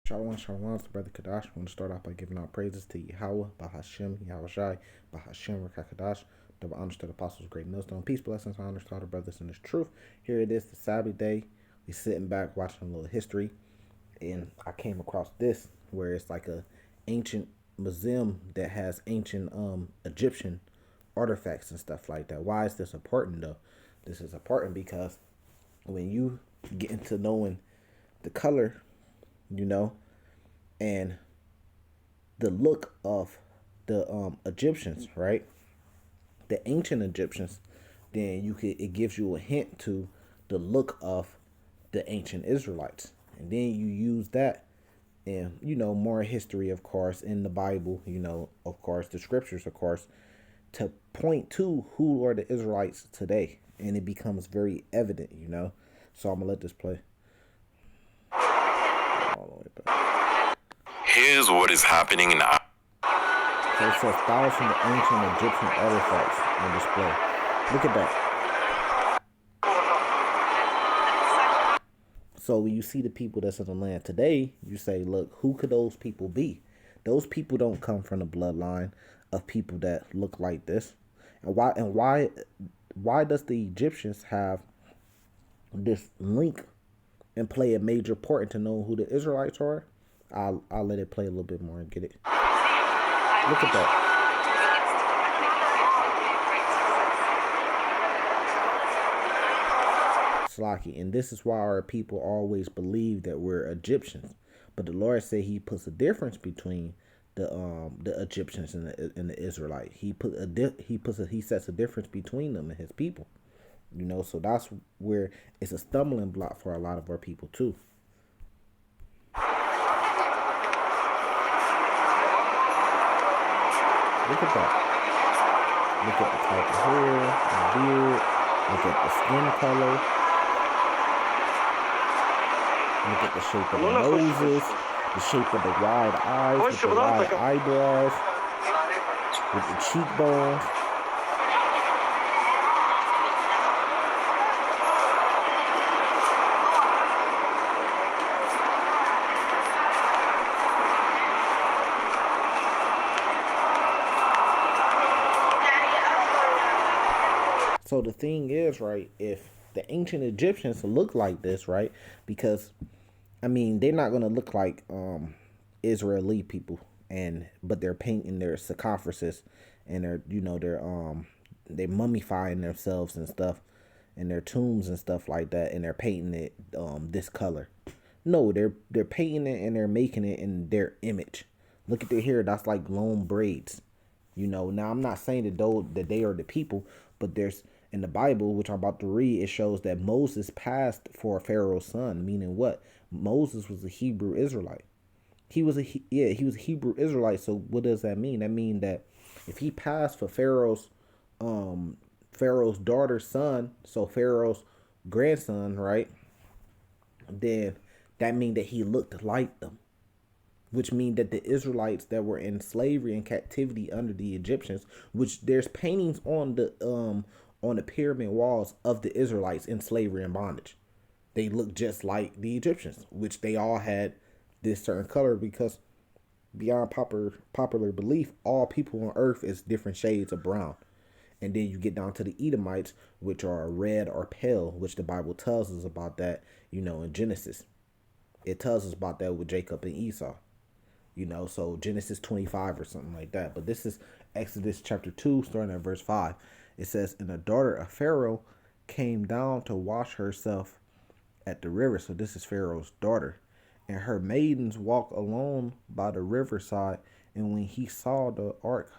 Shalom, shalom, it's the brother Kadash. I want to start off by giving out praises to Yahweh, Bahashem, Yahweh Shai, Bahashem, Rakakadash, double honors to the apostles, great millstone, peace, blessings, honors to all the brothers in this truth. Here it is, the Sabbath day. We sitting back watching a little history, and I came across this where it's like a ancient museum that has ancient Egyptian artifacts and stuff like that. Why is this important though? This is important because when you get into knowing the color, you know, and the look of the Egyptians, right? The ancient Egyptians, then it gives you a hint to the look of the ancient Israelites. And then you use that and, more history, of course, in the Bible, of course, the scriptures, of course, to point to who are the Israelites today. And it becomes very evident, So I'm going to let this play. All the way back. Here's what is happening in. So it says thousands of ancient Egyptian artifacts on display. Look at that. So when you see the people that's in the land today, you say, look, who could those people be? Those people don't come from the bloodline of people that look like this. And why does the Egyptians have this link and play a major part into knowing who the Israelites are? I'll let it play a little bit more and get it. Look at that. Slaki. And this is why our people always believe that we're Egyptians. But the Lord said he puts a difference between the Egyptians and the Israelite. He sets a difference between them and his people. So that's where it's a stumbling block for a lot of our people too. Look at that. Look at the type of hair, the beard. Look at the skin color. Look at the shape of the noses, the shape of the wide eyes, with the wide eyebrows, with the cheekbones. So the thing is, right, if the ancient Egyptians look like this, right, because, they're not going to look like Israeli people, but they're painting their sarcophaguses and they're mummifying themselves and stuff and their tombs and stuff like that, and they're painting it this color. No, they're painting it and they're making it in their image. Look at their hair, that's like long braids. Now I'm not saying that they are the people, but there's in the Bible, which I'm about to read, it shows that Moses passed for a Pharaoh's son, meaning what? Moses was a Hebrew Israelite. He was a Hebrew Israelite. So what does that mean? That means that if he passed for Pharaoh's daughter's son, so Pharaoh's grandson, right? Then that means that he looked like them. Which means that the Israelites that were in slavery and captivity under the Egyptians, which there's paintings on the pyramid walls of the Israelites in slavery and bondage. They look just like the Egyptians, which they all had this certain color because beyond popular belief, all people on earth is different shades of brown. And then you get down to the Edomites, which are red or pale, which the Bible tells us about that, in Genesis. It tells us about that with Jacob and Esau. So Genesis 25 or something like that. But this is Exodus chapter 2, starting at verse 5. It says, and the daughter of Pharaoh came down to wash herself at the river. So this is Pharaoh's daughter. And her maidens walked alone by the riverside. And when she saw the ark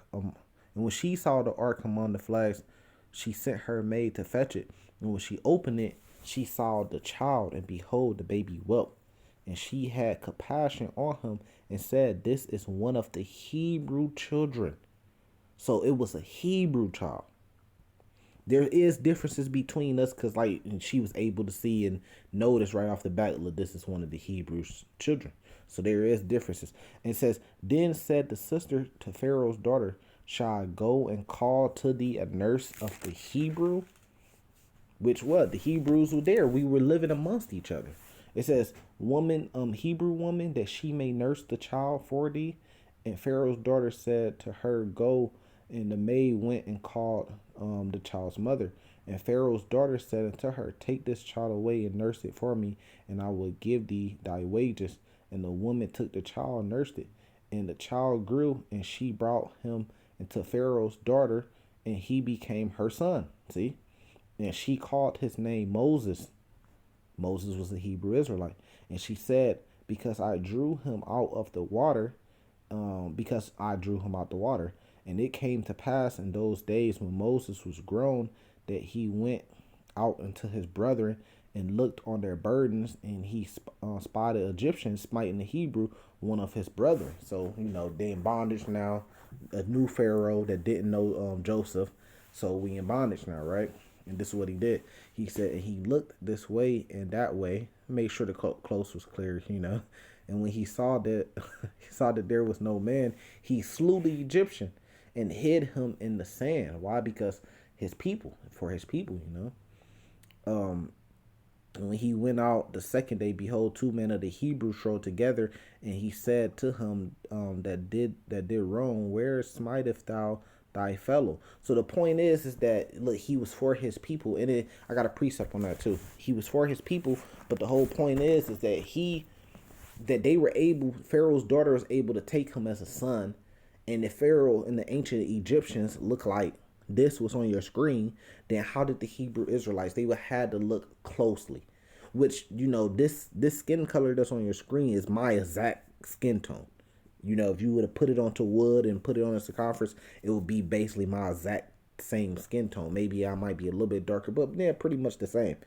among the flags, she sent her maid to fetch it. And when she opened it, she saw the child, and behold, the baby wept. And she had compassion on him and said, this is one of the Hebrew children. So it was a Hebrew child. There is differences between us because she was able to see and notice right off the bat, look, this is one of the Hebrew children. So there is differences. And it says, then said the sister to Pharaoh's daughter, shall I go and call to thee a nurse of the Hebrew? Which what? The Hebrews were there. We were living amongst each other. It says, woman, Hebrew woman, that she may nurse the child for thee. And Pharaoh's daughter said to her, go. And the maid went and called the child's mother. And Pharaoh's daughter said unto her, take this child away and nurse it for me, and I will give thee thy wages. And the woman took the child and nursed it. And the child grew, and she brought him into Pharaoh's daughter, and he became her son. See? And she called his name Moses. Moses was a Hebrew Israelite. And she said, because I drew him out of the water, because I drew him out the water. And it came to pass in those days when Moses was grown that he went out unto his brethren and looked on their burdens, and he spotted Egyptians smiting the Hebrew, one of his brethren. So, they in bondage now. A new Pharaoh that didn't know Joseph. So we in bondage now, right? And this is what he did. He said, and he looked this way and that way, made sure the clothes was clear, And when he saw that he saw that there was no man, he slew the Egyptian and hid him in the sand. Why? Because for his people. And when he went out the second day, behold, two men of the Hebrews rode together, and he said to him that did wrong, where smiteth thou thy fellow? So the point is that, look, he was for his people, and I got a precept on that too. He was for his people, but the whole point is that they were able. Pharaoh's daughter was able to take him as a son, and if Pharaoh and the ancient Egyptians look like this was on your screen, then how did the Hebrew Israelites? They would had to look closely, which this skin color that's on your screen is my exact skin tone. If you would have put it onto wood and put it on a circumference, it would be basically my exact same skin tone. Maybe I might be a little bit darker, but yeah, pretty much the same.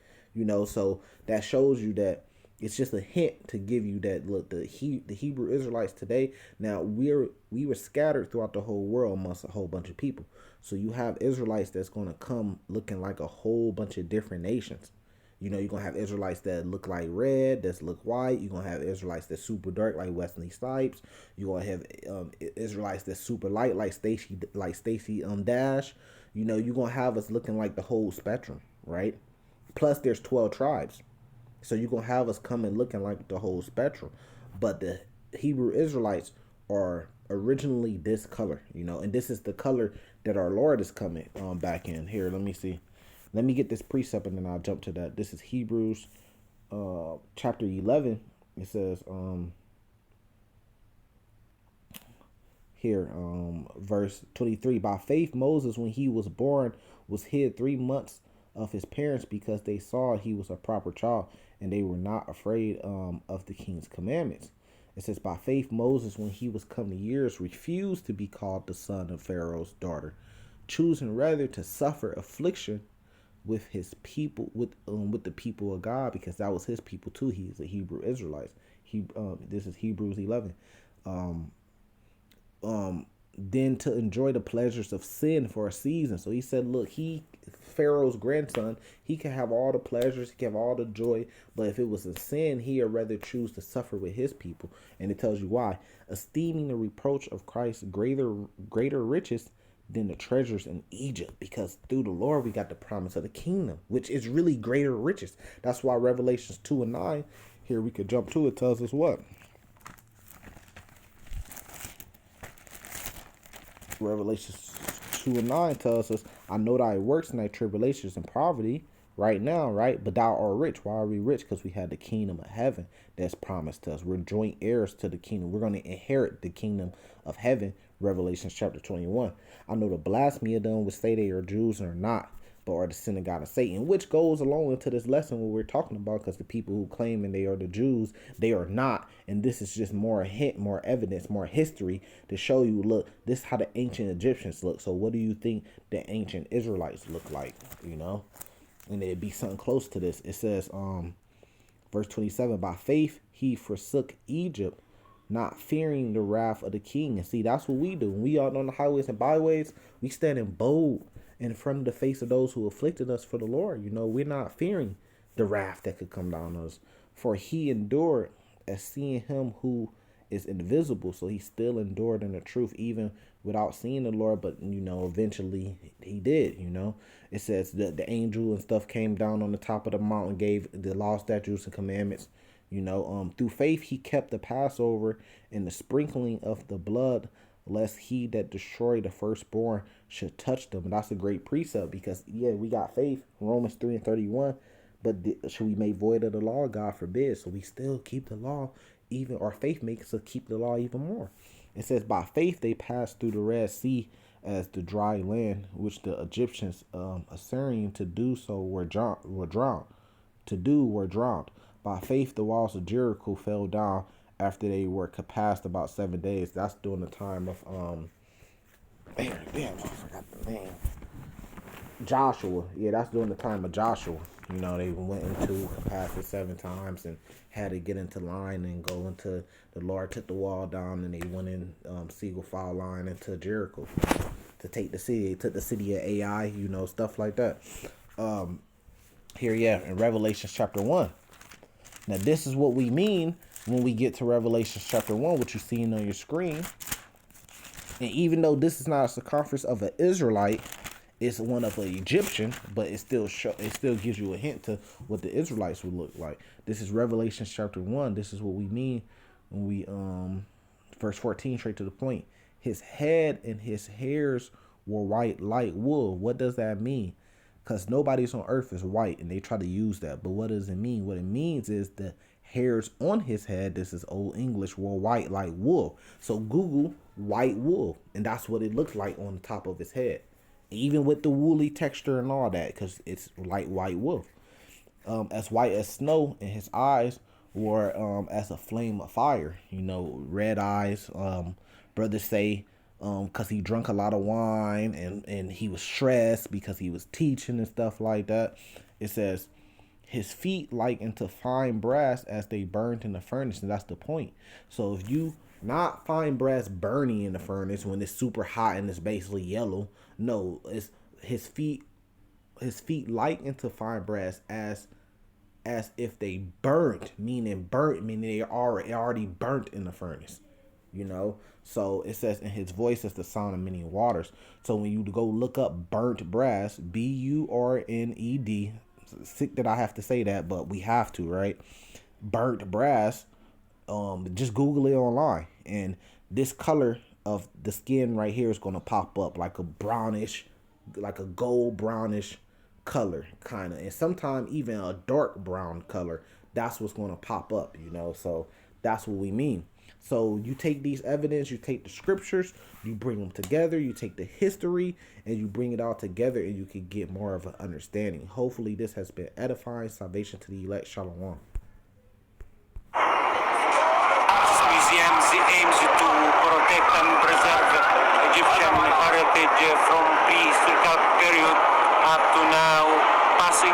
So that shows you that it's just a hint to give you that, look, the Hebrew Israelites today. Now we were scattered throughout the whole world amongst a whole bunch of people. So you have Israelites that's going to come looking like a whole bunch of different nations. You're going to have Israelites that look like red, that look white. You're going to have Israelites that's super dark like Wesley Snipes. You're going to have Israelites that's super light like Stacy Dash. You're going to have us looking like the whole spectrum, right? Plus there's 12 tribes. So you're going to have us coming looking like the whole spectrum. But the Hebrew Israelites are originally this color, and this is the color that our Lord is coming back in. Here, let me see. Let me get this precept and then I'll jump to that. This is Hebrews chapter 11. It says here, verse 23, by faith Moses, when he was born, was hid 3 months of his parents because they saw he was a proper child, and they were not afraid of the king's commandments. It says, by faith Moses, when he was come to years, refused to be called the son of Pharaoh's daughter, choosing rather to suffer affliction with his people, with the people of God, because that was his people too. He's a Hebrew Israelite. This is Hebrews 11. Then to enjoy the pleasures of sin for a season. So he said, look, Pharaoh's grandson, he can have all the pleasures, he can have all the joy, but if it was a sin, he would rather choose to suffer with his people. And it tells you why. Esteeming the reproach of Christ greater riches than the treasures in Egypt, because through the Lord we got the promise of the kingdom, which is really greater riches. That's why Revelations 2 and 9, here we could jump to it, tells us what? Revelations 2 and 9 tells us, I know thy works and thy tribulations and poverty right now, right? But thou art rich. Why are we rich? Because we had the kingdom of heaven that's promised to us. We're joint heirs to the kingdom. We're going to inherit the kingdom of heaven. Revelation chapter 21. I know the blasphemy of them which say they are Jews and are not, but are the synagogue of Satan, which goes along into this lesson what we're talking about, because the people who claim and they are the Jews, they are not. And this is just more hint, more evidence, more history to show you, look, this is how the ancient Egyptians look. So what do you think the ancient Israelites look like? And it'd be something close to this. It says, verse 27, by faith he forsook Egypt, not fearing the wrath of the king. And see, that's what we do. When we out on the highways and byways, we stand in bold in front of the face of those who afflicted us for the Lord. We're not fearing the wrath that could come down on us. For he endured as seeing him who is invisible. So he still endured in the truth, even without seeing the Lord. But, eventually he did, It says that the angel and stuff came down on the top of the mountain, gave the law, statutes, and commandments. Through faith he kept the Passover and the sprinkling of the blood, lest he that destroyed the firstborn should touch them. And that's a great precept because we got faith, Romans 3:31. But should we make void of the law? God forbid. So we still keep the law, even our faith makes us keep the law even more. It says, by faith they passed through the Red Sea as the dry land, which the Egyptians, Assyrian to do so were drowned. To do were drowned. By faith the walls of Jericho fell down after they were compassed about 7 days. That's during the time of I forgot the name. Joshua. Yeah, that's during the time of Joshua. They went into capacity 7 times and had to get into line and go into the Lord took the wall down and they went in single file line into Jericho to take the city. They took the city of Ai, stuff like that. Here, in Revelation chapter 1. Now, this is what we mean when we get to Revelation chapter 1, what you're seeing on your screen. And even though this is not a circumference of an Israelite, it's one of an Egyptian, but it still gives you a hint to what the Israelites would look like. This is Revelation chapter 1. This is what we mean when we verse 14, straight to the point. His head and his hairs were white like wool. What does that mean? Because nobody's on earth is white, and they try to use that. But what does it mean? What it means is the hairs on his head, this is Old English, were white like wool. So Google white wool, and that's what it looks like on the top of his head. Even with the woolly texture and all that, because it's like white wool. As white as snow, and his eyes were as a flame of fire. Red eyes. Brothers say because he drank a lot of wine and he was stressed because he was teaching and stuff like that. It says his feet like into fine brass as they burned in the furnace, and that's the point. So if you not fine brass burning in the furnace when it's super hot and it's basically yellow, no, it's his feet like into fine brass as if they burnt, meaning they already burnt in the furnace. So it says, in his voice is the sound of many waters. So when you go look up burnt brass, BURNED, sick that I have to say that, but we have to, right? Burnt brass, just Google it online, and this color of the skin right here is going to pop up like a brownish, like a gold brownish color, kind of, and sometimes even a dark brown color. That's what's going to pop up, so that's what we mean. So you take these evidence, you take the scriptures, you bring them together, you take the history, and you bring it all together, and you can get more of an understanding. Hopefully this has been edifying. Salvation to the elect. Shalom. Museums aims to protect and preserve Egyptian heritage from pre-Islamic period up to now, passing